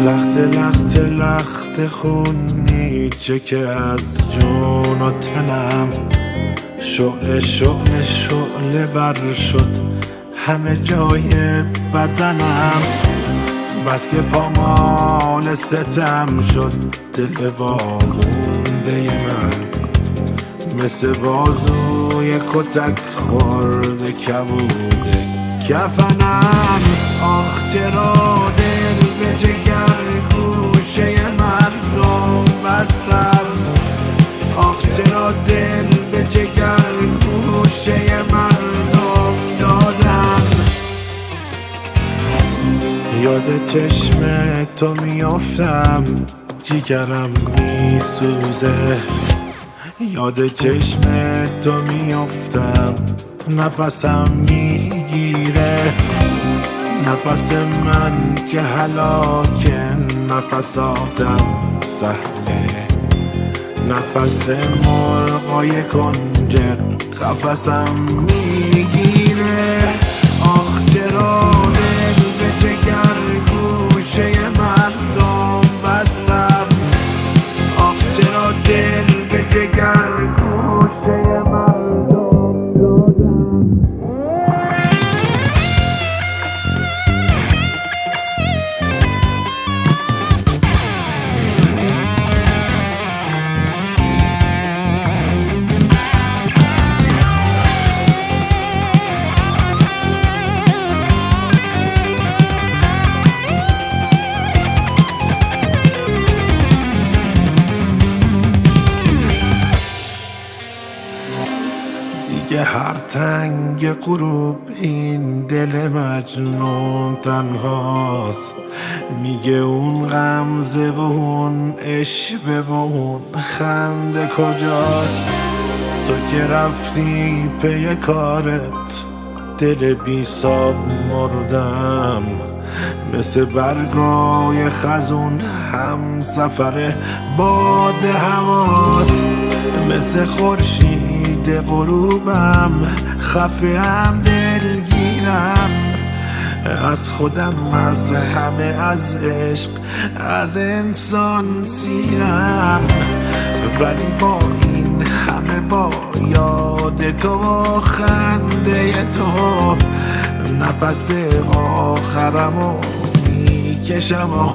لخت لخت لخت خونی چه که از جون و تنم شعله شعله شعله ور شد همه جای بدنم. بس که پامال ستم شد دل وامونده من مثل بازوی کتک خورده کبوده کفنم. آخ چرا دل به جگر گوشه مردم بستم، آخ چرا دل به جگر گوشه مردم دادم. یاد چشم تو میافتم جیگرم میسوزه، یاد چشم تو میافتم نفسم میگیره. نفس من که هلاک نفساتم سهله، نفس مرغای کنج قفسم میگیره. آخ چرا دل به جگر گوشه مردم بستم، آخ چرا دل به جگر گوشه مردم دادم. دیگه هر تنگ غروب این دل مجنون تنهاست، میگه اون غمزه و اون عشوه و اون خنده کجاست. تو که رفتی پی کارت دل بی ساب مردم، مثل برگای خزون هم سفر باد هواست. مثل خورشید غروبم خفه هم دلگیرم از خودم، از همه، از عشق، از انسان سیرم. ولی با این همه با یاد تو و خنده تو نفس آخرمو میکشم و